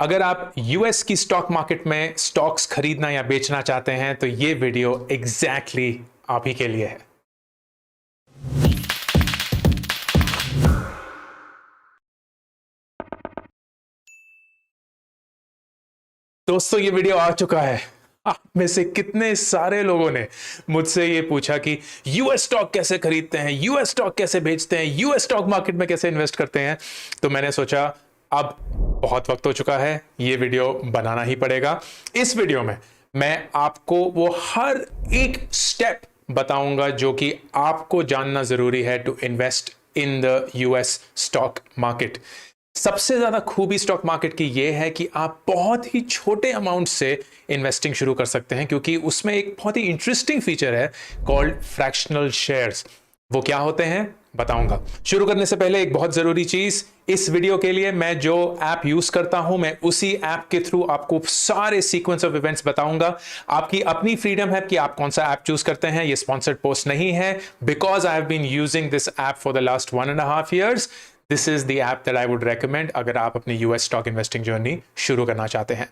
अगर आप यूएस की स्टॉक मार्केट में स्टॉक्स खरीदना या बेचना चाहते हैं तो ये वीडियो एग्जैक्टली आप ही के लिए है। दोस्तों ये वीडियो आ चुका है। आप में से कितने सारे लोगों ने मुझसे ये पूछा कि यूएस स्टॉक कैसे खरीदते हैं, यूएस स्टॉक कैसे बेचते हैं, यूएस स्टॉक मार्केट में कैसे इन्वेस्ट करते हैं। तो मैंने सोचा अब बहुत वक्त हो चुका है, ये वीडियो बनाना ही पड़ेगा। इस वीडियो में मैं आपको वो हर एक स्टेप बताऊंगा जो कि आपको जानना जरूरी है to invest in the US stock market. सबसे ज्यादा खूबी स्टॉक मार्केट की यह है कि आप बहुत ही छोटे अमाउंट से इन्वेस्टिंग शुरू कर सकते हैं, क्योंकि उसमें एक बहुत ही इंटरेस्टिंग फीचर है कॉल्ड फ्रैक्शनल शेयर्स। वो क्या होते हैं बताऊंगा। शुरू करने से पहले एक बहुत जरूरी चीज, इस वीडियो के लिए मैं जो ऐप यूज करता हूं, मैं उसी ऐप के थ्रू आपको सारे सीक्वेंस ऑफ इवेंट्स बताऊंगा। आपकी अपनी फ्रीडम है कि आप कौन सा ऐप चूज करते हैं। ये स्पॉन्सर्ड पोस्ट नहीं है, because I have been using this app for the last 1.5 years। This is the app that I would recommend अगर आप अपनी यूएस स्टॉक इन्वेस्टिंग जर्नी शुरू करना चाहते हैं।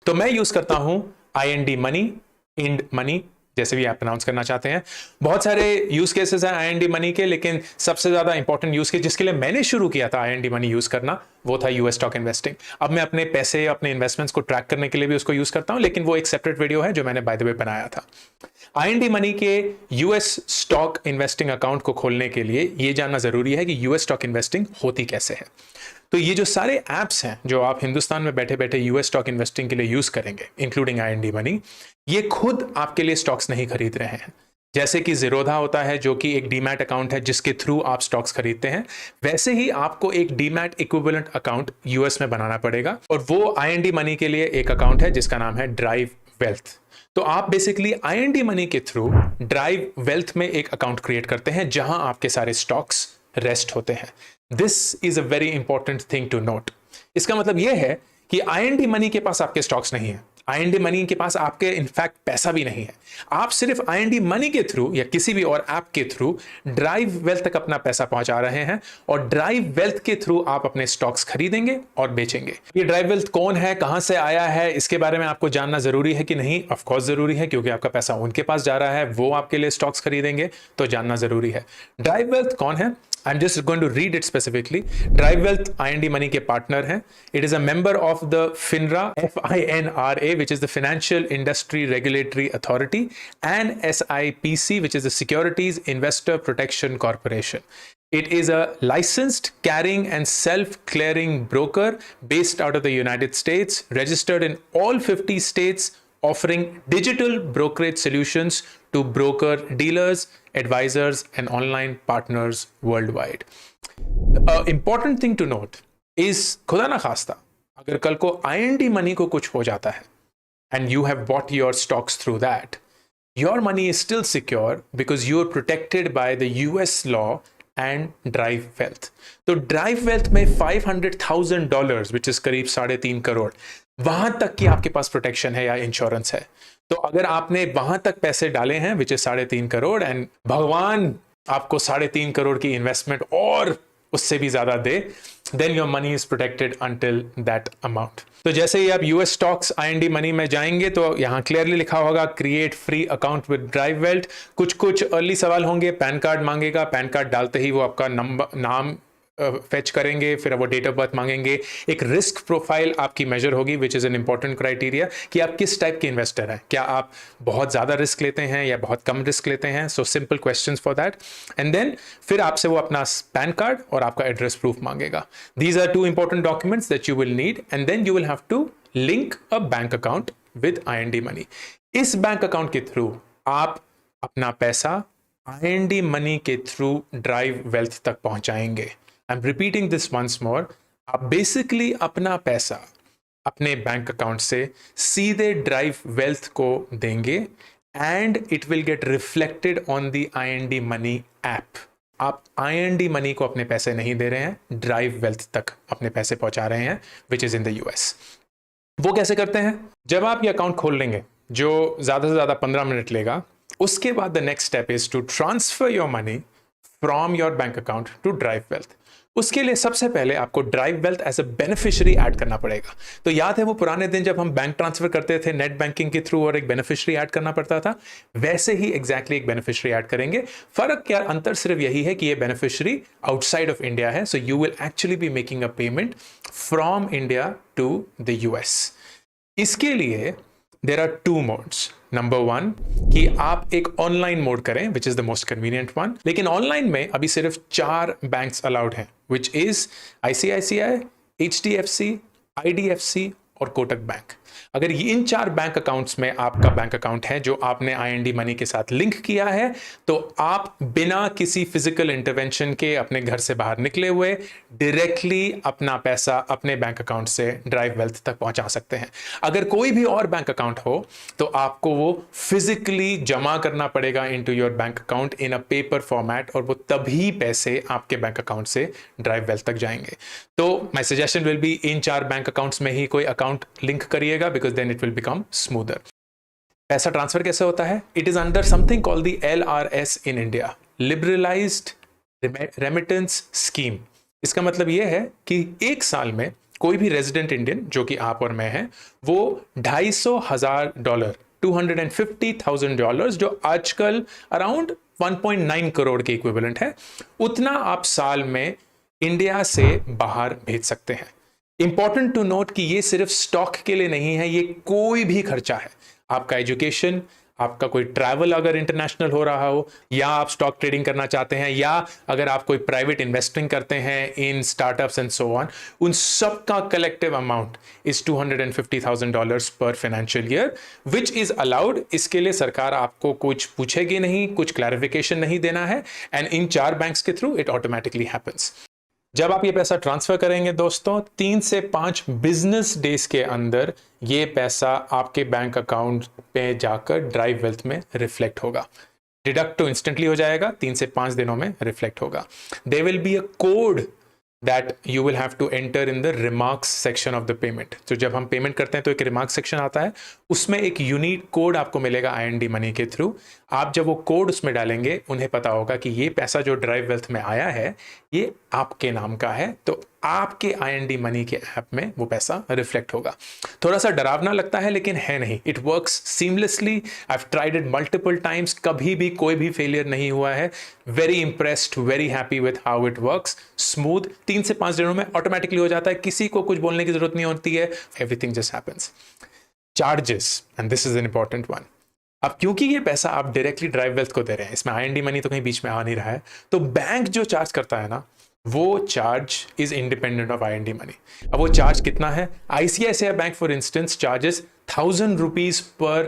तो मैं यूज करता हूं IND मनी, इंड मनी, जैसे भी आप प्रोनाउंस करना चाहते हैं। बहुत सारे यूज केसेस हैं IND मनी के, लेकिन सबसे ज्यादा इंपॉर्टेंट यूज केस जिसके लिए मैंने शुरू किया था IND मनी यूज करना, वो था यूएस स्टॉक इन्वेस्टिंग। अब मैं अपने पैसे, अपने इन्वेस्टमेंट्स को ट्रैक करने के लिए भी उसको यूज करता हूं, लेकिन वो एक सेपरेट वीडियो है जो मैंने बाय द वे बनाया था। IND मनी के यूएस स्टॉक इन्वेस्टिंग अकाउंट को खोलने के लिए ये जानना जरूरी है कि यूएस स्टॉक इन्वेस्टिंग होती कैसे है। तो ये जो सारे ऐप्स हैं जो आप हिंदुस्तान में बैठे बैठे यूएस स्टॉक इन्वेस्टिंग के लिए यूज करेंगे, इंक्लूडिंग IND मनी, ये खुद आपके लिए स्टॉक्स नहीं खरीद रहे हैं। जैसे कि ज़ीरोधा होता है जो कि एक डीमैट अकाउंट है जिसके थ्रू आप स्टॉक्स खरीदते हैं, वैसे ही आपको एक डीमैट इक्विवेलेंट अकाउंट यूएस में बनाना पड़ेगा, और वो IND मनी के लिए एक अकाउंट है जिसका नाम है ड्राइव वेल्थ। तो आप बेसिकली IND मनी के थ्रू ड्राइव वेल्थ में एक अकाउंट क्रिएट करते हैं जहां आपके सारे स्टॉक्स रेस्ट होते हैं। This is a very important thing to note. इसका मतलब यह है कि IND मनी के पास आपके स्टॉक्स नहीं है, IND मनी के पास आपके इनफैक्ट पैसा भी नहीं है। आप सिर्फ IND मनी के थ्रू या किसी भी और ऐप के थ्रू ड्राइव वेल्थ तक अपना पैसा पहुंचा रहे हैं, और ड्राइव वेल्थ के थ्रू आप अपने स्टॉक्स खरीदेंगे और बेचेंगे। ये ड्राइव वेल्थ कौन है, कहां से आया है, इसके बारे में आपको जानना जरूरी है कि नहीं? ऑफ कोर्स जरूरी है, क्योंकि आपका पैसा उनके पास जा रहा है, वो आपके लिए स्टॉक्स खरीदेंगे, तो जानना जरूरी है। ड्राइव वेल्थ कौन है? I'm just going to read it specifically. Drive Wealth IND Money के partner हैं. It is a member of the FINRA, FINRA, which is the Financial Industry Regulatory Authority, and SIPC, which is the Securities Investor Protection Corporation. It is a licensed carrying and self-clearing broker based out of the United States, registered in all 50 states, offering digital brokerage solutions to broker dealers, advisors, and online partners worldwide. Important thing to note is, खुदा ना खास्ता अगर कल को IND money को कुछ हो जाता है and you have bought your stocks through that, your money is still secure because you are protected by the US law and Drive Wealth. तो Drive Wealth में $500,000, which is करीब 3.5 करोड़, वहां तक की आपके पास प्रोटेक्शन है या इंश्योरेंस है। तो अगर आपने वहां तक पैसे डाले हैं, विच इज 3.5 करोड़, एंड भगवान आपको 3.5 करोड़ की इन्वेस्टमेंट और उससे भी ज्यादा दे, then your money is protected until that amount. तो जैसे ही आप यूएस स्टॉक्स IND मनी में जाएंगे तो यहां क्लियरली लिखा होगा create free account with drive wealth. कुछ अर्ली सवाल होंगे, पैन कार्ड मांगेगा, पैन कार्ड डालते ही वो आपका नाम फेच करेंगे, फिर वो डेट ऑफ बर्थ मांगेंगे। एक रिस्क प्रोफाइल आपकी मेजर होगी, which is an important criteria कि आप किस टाइप के इन्वेस्टर हैं। क्या आप बहुत ज्यादा रिस्क लेते हैं या बहुत कम रिस्क लेते हैं? So simple questions for that, and then फिर आपसे वो अपना पैन कार्ड और आपका एड्रेस प्रूफ मांगेगा। These are 2 important documents that you will need, and then you will have to link a bank account with IND money. इस bank account के through आप अपना पैसा IND मनी के थ्रू ड्राइव वेल्थ तक पहुंचाएंगे। I'm repeating this once more. आप basically अपना पैसा अपने बैंक अकाउंट से सीधे ड्राइव वेल्थ को देंगे, and it will get reflected on the IND money app. आप IND मनी को अपने पैसे नहीं दे रहे हैं, ड्राइव वेल्थ तक अपने पैसे पहुंचा रहे हैं, which is in the US। वो कैसे करते हैं? जब आप ये अकाउंट खोल लेंगे, जो ज्यादा से ज्यादा 15 मिनट लेगा, उसके बाद the next step is to transfer your money from your bank account to DriveWealth. उसके लिए सबसे पहले आपको DriveWealth as a beneficiary add करना पड़ेगा। तो याद है वो पुराने दिन जब हम बैंक ट्रांसफर करते थे नेट बैंकिंग के थ्रू और एक बेनिफिशियरी ऐड करना पड़ता था, वैसे ही एग्जैक्टली एक बेनिफिशियरी ऐड करेंगे। फर्क क्या, अंतर सिर्फ यही है कि ये बेनिफिशियरी आउटसाइड ऑफ इंडिया है, so you will actually be making a payment from India to the US. इसके लिए there are two modes. Number one कि आप एक ऑनलाइन मोड करें which is the most convenient one, लेकिन online में अभी सिर्फ 4 बैंक्स अलाउड हैं which is ICICI, HDFC, IDFC और कोटक बैंक। अगर इन 4 बैंक अकाउंट्स में आपका बैंक अकाउंट है जो आपने आईएनडी मनी के साथ लिंक किया है, तो आप बिना किसी फिजिकल इंटरवेंशन के अपने घर से बाहर निकले हुए डायरेक्टली अपना पैसा अपने बैंक अकाउंट से ड्राइव वेल्थ तक पहुंचा सकते हैं। अगर कोई भी और बैंक अकाउंट हो तो आपको वो फिजिकली जमा करना पड़ेगा into your bank account in a paper format, और वो तभी पैसे आपके बैंक अकाउंट से ड्राइव वेल्थ तक जाएंगे। तो my suggestion will be in 4 bank accounts में ही कोई अकाउंट लिंक करिएगा, because then it will become smoother. पैसा ट्रांसफर कैसे होता है? It is under something called the LRS in India, liberalised remittance scheme. इसका मतलब यह है कि एक साल में कोई भी रेजिडेंट इंडियन, जो कि आप और मैं हैं, वो $250,000 $250,000, जो आजकल अराउंड 1.9 करोड़ के इक्विवेलेंट है, उतना आप साल में इंडिया से बाहर भेज सकते हैं। इंपॉर्टेंट टू नोट कि ये सिर्फ स्टॉक के लिए नहीं है, ये कोई भी खर्चा है। आपका एजुकेशन, आपका कोई ट्रैवल अगर इंटरनेशनल हो रहा हो, या आप स्टॉक ट्रेडिंग करना चाहते हैं, या अगर आप कोई प्राइवेट इन्वेस्टिंग करते हैं in startups and so on, उन सब का कलेक्टिव अमाउंट इज $250,000 पर financial year which is allowed. इसके लिए सरकार आपको कुछ पूछेगी नहीं, कुछ क्लैरिफिकेशन नहीं देना है, एंड इन 4 बैंक्स के थ्रू इट ऑटोमेटिकली हैपेंस। जब आप ये पैसा ट्रांसफर करेंगे दोस्तों, 3 से 5 बिजनेस डेज के अंदर ये पैसा आपके बैंक अकाउंट पे जाकर ड्राइव वेल्थ में रिफ्लेक्ट होगा। डिडक्ट तो इंस्टेंटली हो जाएगा, 3 से 5 दिनों में रिफ्लेक्ट होगा। There will be a code that you will have to enter in the remarks section of the payment। तो जब हम पेमेंट करते हैं तो एक रिमार्क्स सेक्शन आता है, उसमें एक यूनिक कोड आपको मिलेगा आईएनडी मनी के थ्रू। आप जब वो कोड उसमें डालेंगे, उन्हें पता होगा कि ये पैसा जो ड्राइव वेल्थ में आया है ये आपके नाम का है, तो आपके आईएनडी मनी के ऐप में वो पैसा रिफ्लेक्ट होगा। थोड़ा सा डरावना लगता है लेकिन है नहीं, it works seamlessly. I have tried it multiple times, कभी भी कोई भी फेलियर नहीं हुआ है। Very impressed, very happy with how it works. Smooth, 3 से 5 दिनों में ऑटोमेटिकली हो जाता है, किसी को कुछ बोलने की जरूरत नहीं होती है, everything just happens. Charges, and this is an important one. अब क्योंकि ये पैसा आप डायरेक्टली ड्राइव वेल्थ को दे रहे हैं, इसमें आईएनडी मनी तो कहीं बीच में आ नहीं रहा है, तो बैंक जो चार्ज करता है ना, वो charge is independent of IND money. अब वो चार्ज कितना है? ICICI bank for instance charges 1000 rupees per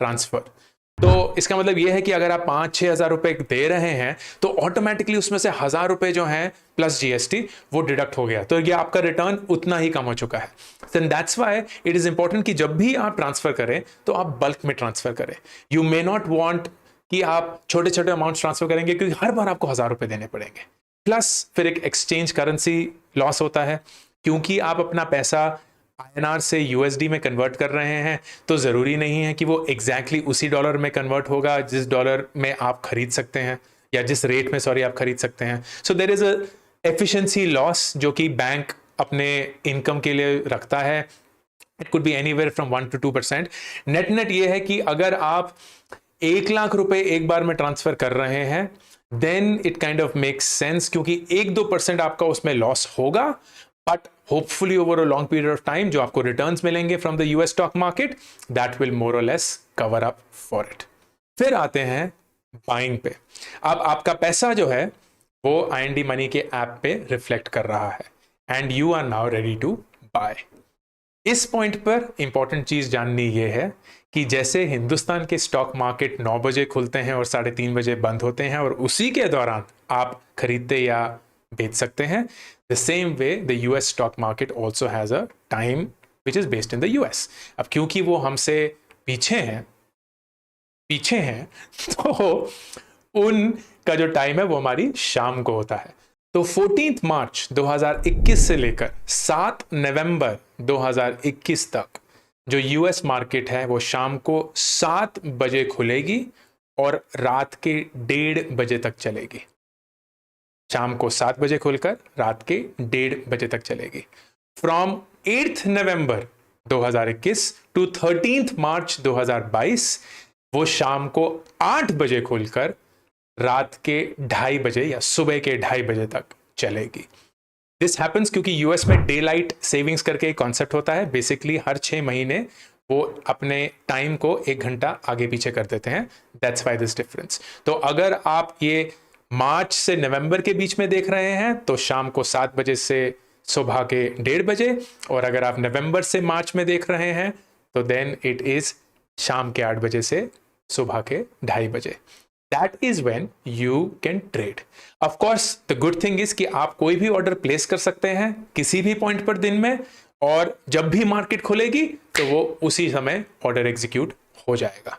transfer. तो इसका मतलब ये है कि अगर आप 5-6 हज़ार रुपए दे रहे हैं तो ऑटोमेटिकली उसमें से 1000 रुपए जो हैं प्लस जीएसटी वो डिडक्ट हो गया, तो ये आपका रिटर्न उतना ही कम हो चुका है। Then that's why it is important कि जब भी आप ट्रांसफर करें तो आप बल्क में ट्रांसफर करें। यू मे नॉट वांट कि आप छोटे छोटे अमाउंट ट्रांसफर करेंगे, क्योंकि हर बार आपको 1000 रुपए देने पड़ेंगे। प्लस फिर एक एक्सचेंज करेंसी लॉस होता है, क्योंकि आप अपना पैसा INR से USD में कन्वर्ट कर रहे हैं, तो जरूरी नहीं है कि वो एग्जैक्टली उसी डॉलर में कन्वर्ट होगा जिस डॉलर में आप खरीद सकते हैं, या जिस रेट में आप खरीद सकते हैं। So there is a efficiency loss जो कि बैंक अपने इनकम के लिए रखता है। It could be anywhere from 1 to 2%। Net ये है कि अगर आप 1 लाख रुपए एक बार में ट्रांसफर कर रहे हैं, then it kind of makes sense, क्योंकि 1-2% आपका उसमें लॉस होगा, but hopefully over a long period of time जो आपको रिटर्न्स मिलेंगे from the US stock market, that will more और less cover up for it. फिर आते हैं बाइंग पे। अब आपका पैसा जो है वो आईएनडी मनी के ऐप पे रिफ्लेक्ट कर रहा है, and you are now ready to buy. इस पॉइंट पर इंपॉर्टेंट चीज जाननी यह है कि जैसे हिंदुस्तान के स्टॉक मार्केट 9 बजे खुलते हैं और 3:30 बजे बंद होते हैं, और उसी के दौरान आप खरीदते या बेच सकते हैं, the same way the US stock market also has a time which is based in the US। अब क्योंकि वो हमसे पीछे हैं तो उनका जो टाइम है वो हमारी शाम को होता है। तो 14 मार्च 2021 से लेकर 7 नवंबर 2021 तक जो यूएस मार्केट है वो शाम को 7 बजे खुलेगी और रात के 1:30 बजे तक चलेगी। शाम को 7 बजे खुलकर रात के 1:30 बजे तक चलेगी। फ्रॉम 8 नवंबर 2021 टू 13 मार्च 2022 वो शाम को 8 बजे खुलकर रात के 2:30 बजे या सुबह के 2:30 बजे तक चलेगी। दिस हैपन्स क्योंकि यूएस में डे लाइट सेविंग्स करके एक कॉन्सेप्ट होता है। बेसिकली हर 6 महीने वो अपने टाइम को 1 घंटा आगे पीछे कर देते हैं। That's why this difference. तो अगर आप ये मार्च से नवंबर के बीच में देख रहे हैं तो शाम को 7 बजे से सुबह के 1:30 बजे, और अगर आप नवंबर से मार्च में देख रहे हैं तो देन इट इज शाम के 8 बजे से सुबह के 2:30 बजे। That is when you can trade. Of course, the good thing is कि आप कोई भी ऑर्डर प्लेस कर सकते हैं किसी भी पॉइंट पर दिन में, और जब भी मार्केट खुलेगी तो वो उसी समय ऑर्डर एग्जीक्यूट हो जाएगा।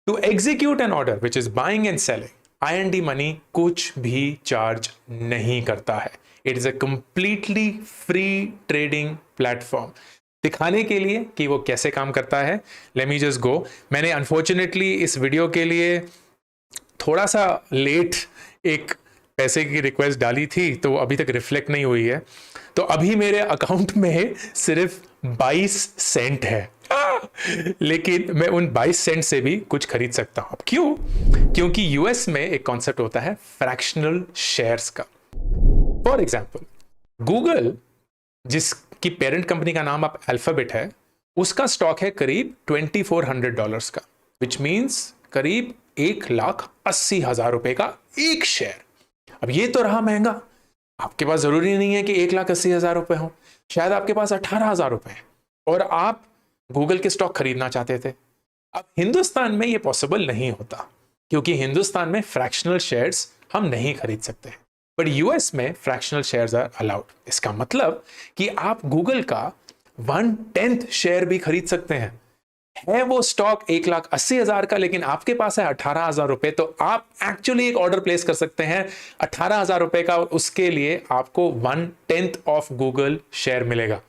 To execute an order which is buying and selling, I&D money कुछ भी चार्ज नहीं करता है। It is a completely free trading platform. दिखाने के लिए कि वो कैसे काम करता है, लेट मी जस्ट गो। मैंने अनफॉर्चुनेटली इस वीडियो के लिए थोड़ा सा लेट एक पैसे की रिक्वेस्ट डाली थी, तो अभी तक रिफ्लेक्ट नहीं हुई है। तो अभी मेरे अकाउंट में सिर्फ 22 सेंट है, लेकिन मैं उन 22 सेंट से भी कुछ खरीद सकता हूं। क्यों? क्योंकि यूएस में एक कॉन्सेप्ट होता है फ्रैक्शनल शेयर्स का। फॉर एग्जाम्पल, गूगल जिसकी पेरेंट कंपनी का नाम आप अल्फाबेट है, उसका स्टॉक है करीब $2400 का, विच मीन्स करीब 1,80,000 रुपए का एक शेयर। अब ये तो रहा महंगा। आपके पास जरूरी नहीं है कि 1,80,000 रुपए हो, शायद आपके पास 18,000 रुपए हैं और आप गूगल के स्टॉक खरीदना चाहते थे। अब हिंदुस्तान में ये पॉसिबल नहीं होता क्योंकि हिंदुस्तान में फ्रैक्शनल शेयर्स हम नहीं खरीद सकते हैं, बट यूएस में फ्रैक्शनल शेयर्स आर अलाउड। इसका मतलब कि आप गूगल का 1/10 शेयर भी खरीद सकते हैं। है वो स्टॉक 1,80,000 का, लेकिन आपके पास है 18,000 रुपए, तो आप एक्चुअली एक ऑर्डर प्लेस कर सकते हैं 18,000 रुपए का, और उसके लिए आपको 1/10 ऑफ गूगल शेयर मिलेगा।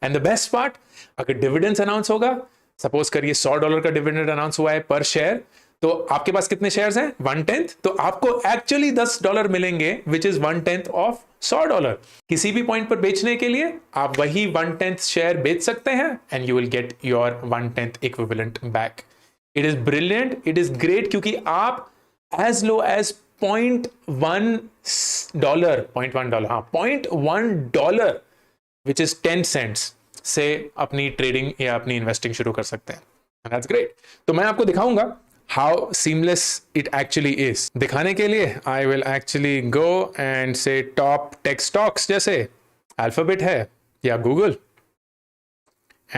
एंड द बेस्ट पार्ट, अगर डिविडेंड अनाउंस होगा, सपोज करिए $100 का डिविडेंड अनाउंस हुआ है पर शेयर, तो आपके पास कितने शेयर्स हैं? 1/10, तो आपको एक्चुअली $10 मिलेंगे, विच इज 1/10 ऑफ $100। किसी भी पॉइंट पर बेचने के लिए आप वही 1/10 शेयर बेच सकते हैं and you will get your 1/10 equivalent back. It is brilliant, it is great, क्योंकि आप as low as $0.1 which is 10 cents से अपनी ट्रेडिंग या अपनी इन्वेस्टिंग शुरू कर सकते हैं। And that's great. तो मैं आपको दिखाऊंगा how seamless it actually is. दिखाने के लिए I will actually go and say top tech stocks, जैसे Alphabet है या Google,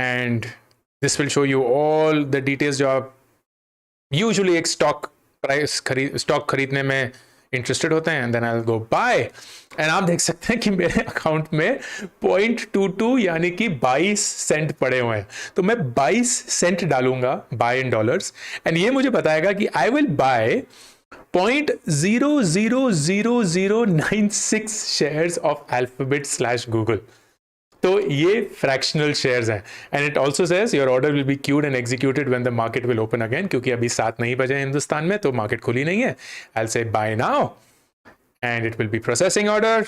and this will show you all the details जो आप usually एक स्टॉक खरीदने में इंटरेस्टेड होते हैं। Then I will go buy, and आप देख सकते हैं कि मेरे अकाउंट में 0.22 यानी कि 22 सेंट पड़े हुए हैं। तो मैं 22 सेंट डालूंगा बाय इन डॉलर्स, एंड ये मुझे बताएगा कि I will buy 0.000096 shares of alphabet / Google. तो ये फ्रैक्शनल शेयर्स हैं, and it also says your order will be cued and executed when the market will open again, क्योंकि अभी 7 नहीं बजे हिंदुस्तान में, तो मार्केट खुली नहीं है। I will say buy now and it will be processing order,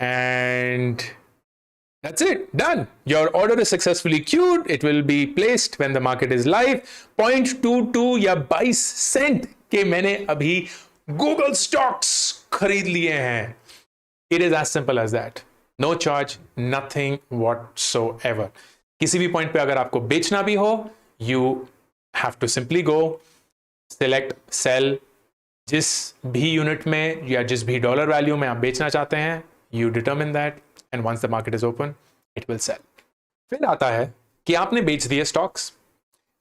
and that's it, done. Your order is successfully queued. It will be placed when the market is live. 0.22 या 22 सेंट के मैंने अभी Google stocks खरीद लिए हैं। It is as simple as that. No charge, nothing whatsoever. किसी भी point पे अगर आपको बेचना भी हो, you have to simply go, select sell, जिस भी यूनिट में या जिस भी डॉलर वैल्यू में आप बेचना चाहते हैं, you determine that, and once the market is open, it will sell. फिर आता है कि आपने बेच दिए स्टॉक्स,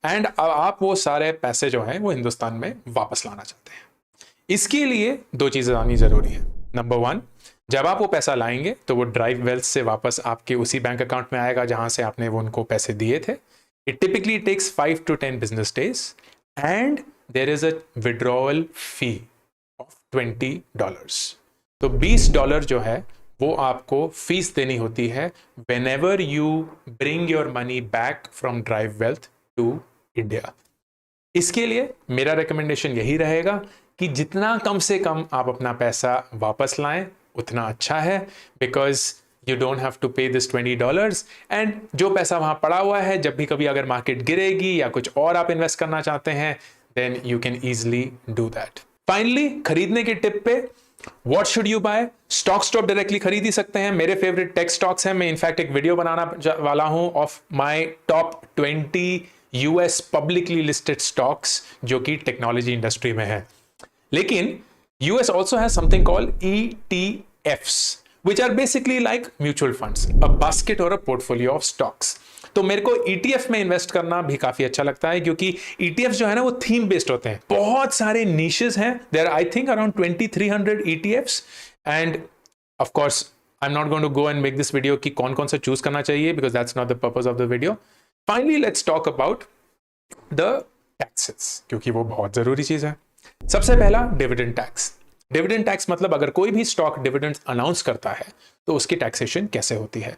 एंड अब आप वो सारे पैसे जो हैं वो हिंदुस्तान में वापस लाना चाहते हैं। इसके लिए 2 चीजें आनी जरूरी है। नंबर 1, जब आप वो पैसा लाएंगे तो वो ड्राइव वेल्थ से वापस आपके उसी बैंक अकाउंट में आएगा जहां से आपने वो उनको पैसे दिए थे। It typically takes 5 to 10 business days, and there is a withdrawal fee of $20। तो $20 जो है वो आपको फीस देनी होती है whenever you bring your money back from drive wealth to India। इसके लिए मेरा रिकमेंडेशन यही रहेगा कि जितना कम से कम आप अपना पैसा वापस लाएं उतना अच्छा है, because you don't have to pay this $20 and जो पैसा वहां पड़ा हुआ है, जब भी कभी अगर मार्केट गिरेगी या कुछ और आप इन्वेस्ट करना चाहते हैं, then you can easily do that. Finally, खरीदने के टिप पे, what should you buy? Stocks तो आप डायरेक्टली खरीद ही सकते हैं। मेरे फेवरेट टेक स्टॉक्स हैं। मैं इनफैक्ट एक वीडियो बनाना वाला हूं of my top 20 US publicly listed stocks जो कि टेक्नोलॉजी इंडस्ट्री में है। लेकिन US also has something called ETFs, which are basically like mutual funds, a basket or a portfolio of stocks। तो मेरे को ETF में इन्वेस्ट करना भी काफी अच्छा लगता है, क्योंकि ETFs जो है ना वो थीम बेस्ड होते हैं। बहुत सारे niches हैं, there are I think around 2300 ETFs, and of course I'm not going to go and make this video कि कौन कौन सा चूज करना चाहिए, because that's not the purpose of the video। Finally, let's talk about the taxes, क्योंकि वो बहुत जरूरी चीज है। सबसे पहला, डिविडेंड टैक्स। डिविडेंड टैक्स मतलब अगर कोई भी स्टॉक डिविडेंड अनाउंस करता है तो उसकी टैक्सेशन कैसे होती है।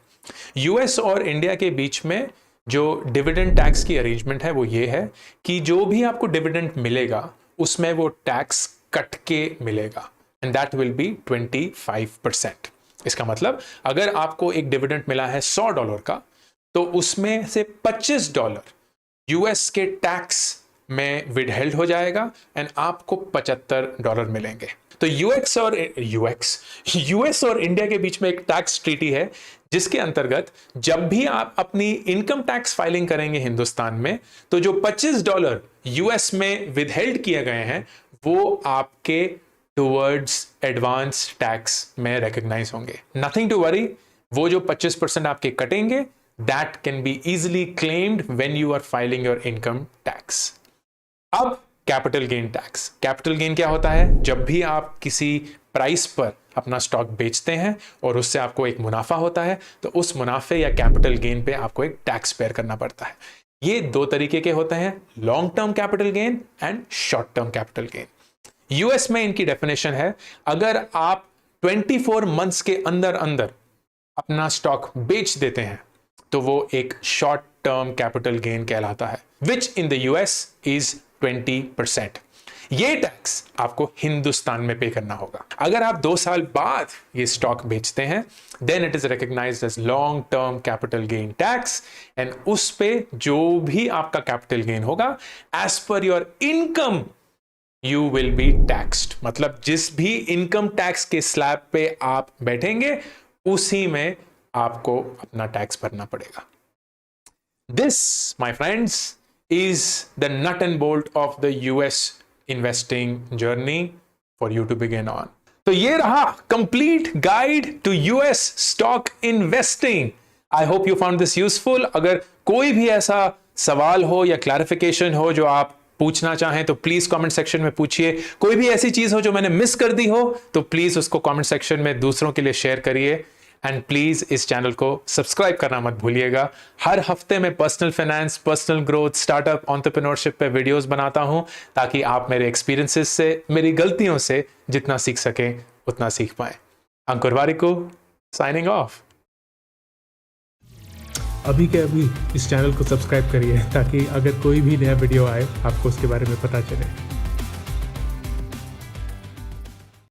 यूएस और इंडिया के बीच में जो डिविडेंड टैक्स की अरेंजमेंट है वो ये है कि जो भी आपको डिविडेंड मिलेगा उसमें वो टैक्स कट के मिलेगा, एंड दैट विल बी 25%। इसका मतलब अगर आपको एक डिविडेंड मिला है $100 का, तो उसमें से $25 यूएस के टैक्स में विदहेल्ड हो जाएगा एंड आपको $75 मिलेंगे। तो यूएस और इंडिया के बीच में एक टैक्स ट्रीटी है जिसके अंतर्गत जब भी आप अपनी इनकम टैक्स फाइलिंग करेंगे हिंदुस्तान में, तो जो $25 यूएस में विदहेल्ड किए गए हैं वो आपके टुवर्ड्स एडवांस टैक्स में रिकॉग्नाइज होंगे। नथिंग टू वरी, वो जो 25% आपके कटेंगे, that can be easily claimed when you are filing your income tax. अब capital gain tax. Capital gain क्या होता है? जब भी आप किसी प्राइस पर अपना स्टॉक बेचते हैं और उससे आपको एक मुनाफा होता है, तो उस मुनाफे या कैपिटल गेन पे आपको एक टैक्स पेयर करना पड़ता है। ये दो तरीके के होते हैं, long term capital gain and short term capital gain. US में इनकी डेफिनेशन है, अगर आप 24 मंथ्स के अंदर अंदर अपना स्टॉक बेच देते हैं तो वो एक शॉर्ट टर्म कैपिटल गेन कहलाता है, विच इन द यूएस इज 20%। ये टैक्स आपको हिंदुस्तान में पे करना होगा। अगर आप 2 साल बाद ये स्टॉक बेचते हैं, then it is recognised as long term capital gain tax, and उस पे जो भी आपका कैपिटल गेन होगा, as per your income you will be taxed. मतलब जिस भी इनकम टैक्स के स्लैब पे आप बैठेंगे उसी में आपको अपना टैक्स भरना पड़ेगा। This, my friends, is the nut and bolt of the US investing journey for you to begin on. तो ये रहा complete guide to US stock investing. I hope you found this useful. अगर कोई भी ऐसा सवाल हो या क्लैरिफिकेशन हो जो आप पूछना चाहें तो प्लीज कमेंट सेक्शन में पूछिए। कोई भी ऐसी चीज हो जो मैंने मिस कर दी हो तो प्लीज उसको कमेंट सेक्शन में दूसरों के लिए शेयर करिए, एंड प्लीज इस चैनल को सब्सक्राइब करना मत भूलिएगा। हर हफ्ते मैं personal finance, personal growth, startup, entrepreneurship पे वीडियोस बनाता हूं ताकि आप मेरे एक्सपीरियंसेस से, मेरी गलतियों से जितना सीख सकें उतना सीख पाएं। अंकुर वारिकू, साइनिंग ऑफ। अभी के अभी इस चैनल को सब्सक्राइब करिए ताकि अगर कोई भी नया वीडियो आए आपको उसके बारे में पता चले।